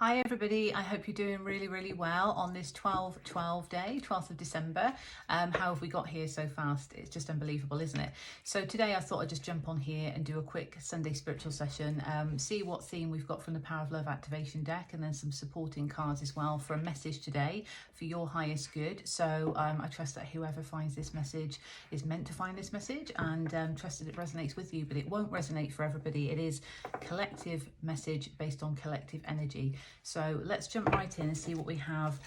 Hi everybody, I hope you're doing really well on this 12/12 day, 12th of December. How have we got here so fast? It's just unbelievable, isn't it? So today I thought I'd just jump on here and do a quick Sunday spiritual session, see what theme we've got from the Power of Love activation deck, and then some supporting cards as well for a message today for your highest good. So I trust that whoever finds this message is meant to find this message, and trust that it resonates with you, but it won't resonate for everybody. It is collective message based on collective energy. So let's jump right in and see what we have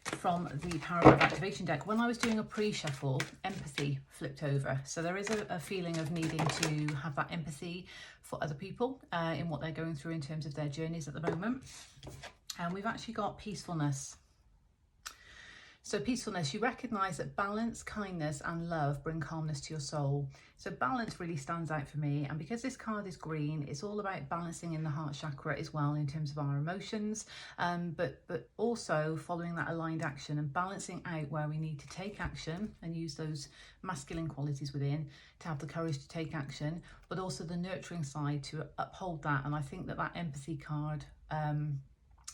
from the Power of Love activation deck. When I was doing a pre-shuffle, empathy flipped over. So there is a feeling of needing to have that empathy for other people in what they're going through in terms of their journeys at the moment. And we've actually got peacefulness. So peacefulness, you recognise that balance, kindness and love bring calmness to your soul. So balance really stands out for me. And because this card is green, it's all about balancing in the heart chakra as well in terms of our emotions, but also following that aligned action and balancing out where we need to take action and use those masculine qualities within to have the courage to take action, but also the nurturing side to uphold that. And I think that empathy card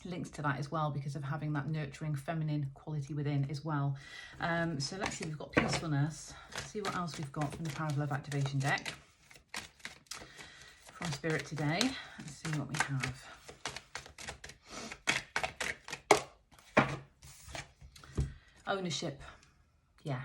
links to that as well because of having that nurturing feminine quality within as well. So let's see, we've got peacefulness. Let's see what else we've got from the Power of Love activation deck from Spirit today. Let's see what we have. Ownership. Yeah.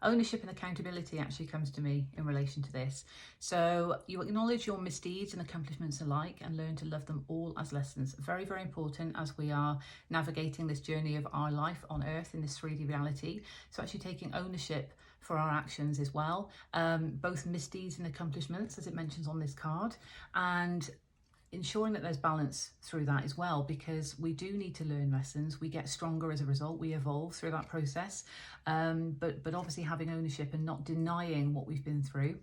Ownership and accountability actually comes to me in relation to this. So you acknowledge your misdeeds and accomplishments alike and learn to love them all as lessons. Very important as we are navigating this journey of our life on earth in this 3D reality. So actually taking ownership for our actions as well, both misdeeds and accomplishments as it mentions on this card, and ensuring that there's balance through that as well, because we do need to learn lessons. We get stronger as a result, we evolve through that process, but obviously having ownership and not denying what we've been through,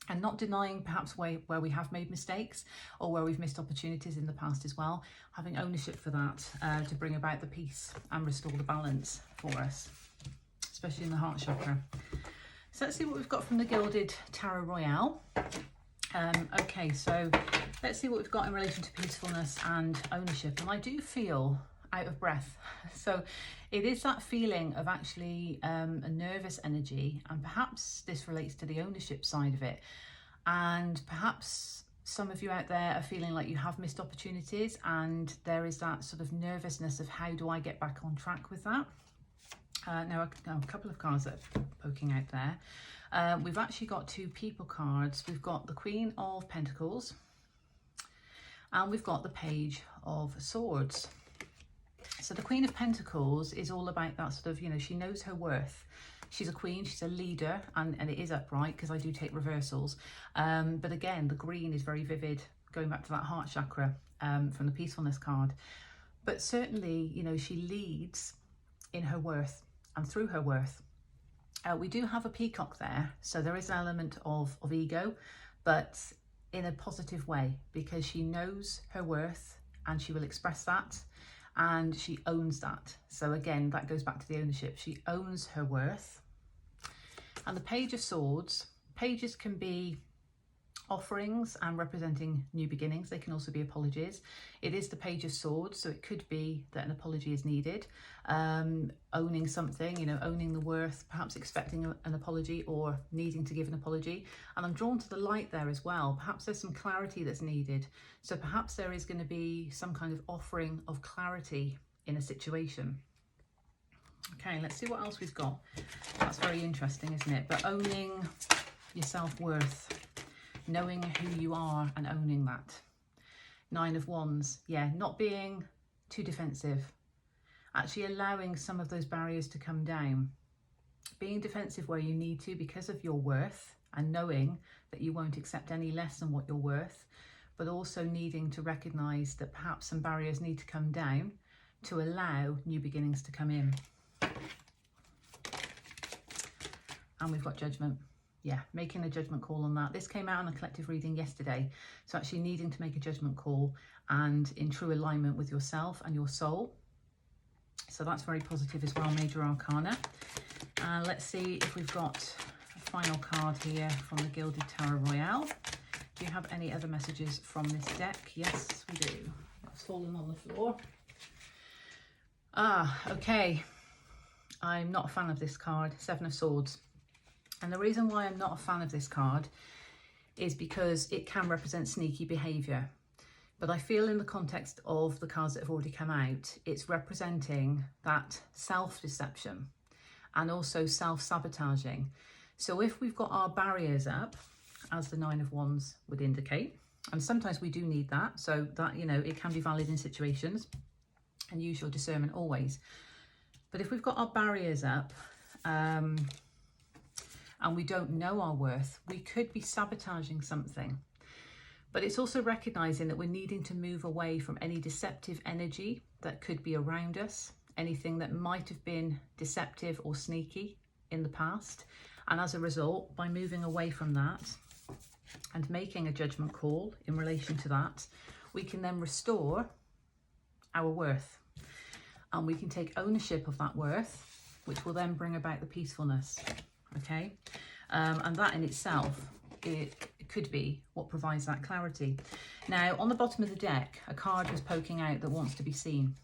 and not denying perhaps where we have made mistakes or where we've missed opportunities in the past as well. Having ownership for that to bring about the peace and restore the balance for us, especially in the heart chakra. So let's see what we've got from the Gilded Tarot Royale. Okay, so let's see what we've got in relation to peacefulness and ownership. And I do feel out of breath. So it is that feeling of actually a nervous energy, and perhaps this relates to the ownership side of it. And perhaps some of you out there are feeling like you have missed opportunities, and there is that sort of nervousness of how do I get back on track with that. Now a couple of cards that are poking out there. We've actually got two people cards. We've got the Queen of Pentacles and we've got the Page of Swords. So the Queen of Pentacles is all about that sort of, she knows her worth. She's a queen, she's a leader, and it is upright because I do take reversals. But again, the green is very vivid, going back to that heart chakra from the peacefulness card. But certainly, she leads in her worth and through her worth. We do have a peacock there, so there is an element of ego, but in a positive way, because she knows her worth and she will express that and she owns that. So again, that goes back to the ownership. She owns her worth. And the Page of Swords, pages can be offerings and representing new beginnings. They can also be apologies. It is the Page of Swords, so it could be that an apology is needed. Owning something, owning the worth, perhaps expecting an apology or needing to give an apology. And I'm drawn to the light there as well. Perhaps there's some clarity that's needed. So perhaps there is going to be some kind of offering of clarity in a situation. Okay, let's see what else we've got. That's very interesting, isn't it? But owning your self-worth, knowing who you are and owning that. 9 of Wands, yeah, not being too defensive, actually allowing some of those barriers to come down, being defensive where you need to because of your worth and knowing that you won't accept any less than what you're worth, but also needing to recognize that perhaps some barriers need to come down to allow new beginnings to come in. And we've got Judgment. Yeah, making a judgment call on that. This came out on a collective reading yesterday. So actually needing to make a judgment call and in true alignment with yourself and your soul. So that's very positive as well, Major Arcana. And let's see if we've got a final card here from the Gilded Tarot Royale. Do you have any other messages from this deck? Yes, we do. That's fallen on the floor. Okay. I'm not a fan of this card, Seven of Swords. And the reason why I'm not a fan of this card is because it can represent sneaky behaviour. But I feel in the context of the cards that have already come out, it's representing that self-deception and also self-sabotaging. So if we've got our barriers up, as the Nine of Wands would indicate, and sometimes we do need that, so that, you know, it can be valid in situations, and use your discernment always. But if we've got our barriers up, and we don't know our worth, we could be sabotaging something. But it's also recognizing that we're needing to move away from any deceptive energy that could be around us, anything that might have been deceptive or sneaky in the past. And as a result, by moving away from that and making a judgment call in relation to that, we can then restore our worth. And we can take ownership of that worth, which will then bring about the peacefulness. Okay? And that in itself, it could be what provides that clarity. Now, on the bottom of the deck, a card was poking out that wants to be seen.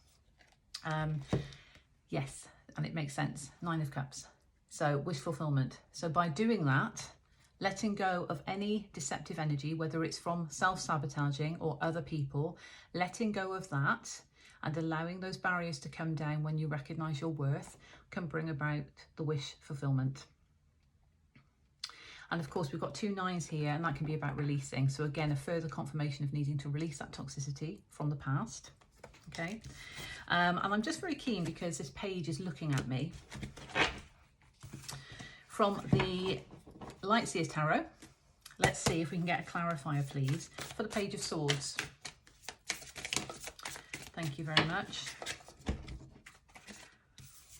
Yes, and it makes sense. Nine of Cups. So, wish fulfillment. So by doing that, letting go of any deceptive energy, whether it's from self-sabotaging or other people, letting go of that and allowing those barriers to come down when you recognise your worth can bring about the wish fulfillment. And of course, we've got two nines here, and that can be about releasing. So again, a further confirmation of needing to release that toxicity from the past. Okay. And I'm just very keen because this page is looking at me from the Lightseers Tarot. Let's see if we can get a clarifier, please, for the Page of Swords. Thank you very much.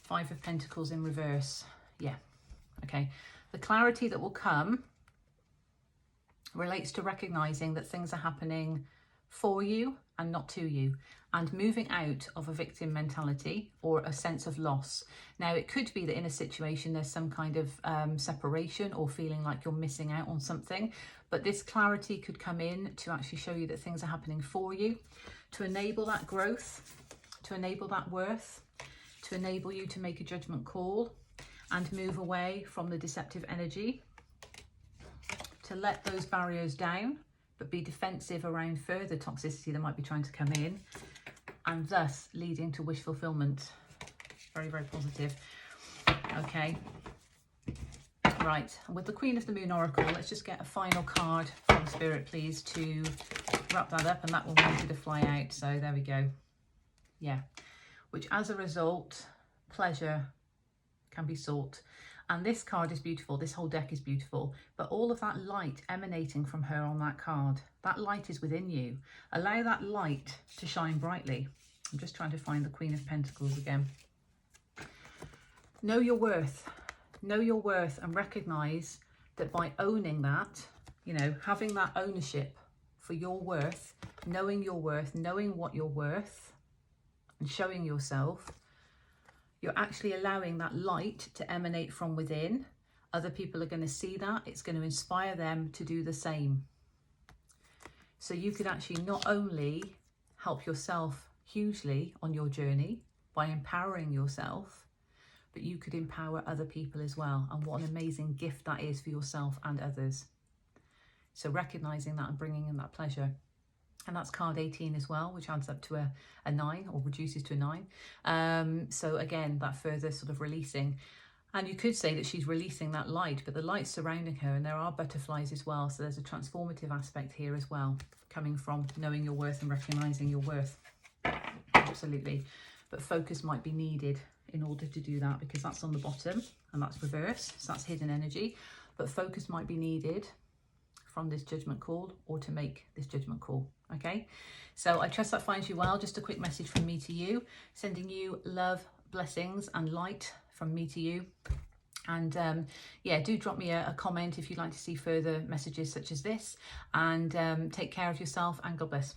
Five of Pentacles in reverse. Yeah. Okay. The clarity that will come relates to recognizing that things are happening for you and not to you, and moving out of a victim mentality or a sense of loss. Now, it could be that in a situation there's some kind of separation or feeling like you're missing out on something, but this clarity could come in to actually show you that things are happening for you, to enable that growth, to enable that worth, to enable you to make a judgment call and move away from the deceptive energy, to let those barriers down, but be defensive around further toxicity that might be trying to come in, and thus leading to wish fulfillment. Very, very positive. Okay. Right, and with the Queen of the Moon Oracle, let's just get a final card from Spirit, please, to wrap that up, and that one wanted to fly out, so there we go. Yeah, which as a result, pleasure can be sought. And this card is beautiful, this whole deck is beautiful, but all of that light emanating from her on that card, that light is within you. Allow that light to shine brightly. I'm just trying to find the Queen of Pentacles again. Know your worth. Know your worth and recognise that by owning that, you know, having that ownership for your worth, knowing what you're worth and showing yourself, you're actually allowing that light to emanate from within. Other people are going to see that. It's going to inspire them to do the same. So you could actually not only help yourself hugely on your journey by empowering yourself, but you could empower other people as well. And what an amazing gift that is for yourself and others. So recognizing that and bringing in that pleasure. And that's card 18 as well, which adds up to a 9 or reduces to a 9. So again, that further sort of releasing. And you could say that she's releasing that light, but the light's surrounding her and there are butterflies as well. So there's a transformative aspect here as well, coming from knowing your worth and recognizing your worth. Absolutely. But focus might be needed in order to do that, because that's on the bottom and that's reverse. So that's hidden energy. But focus might be needed from this judgment call or to make this judgment call. Okay, so I trust that finds you well. Just a quick message from me to you, sending you love, blessings and light from me to you. And yeah, do drop me a comment if you'd like to see further messages such as this, and take care of yourself, and God bless.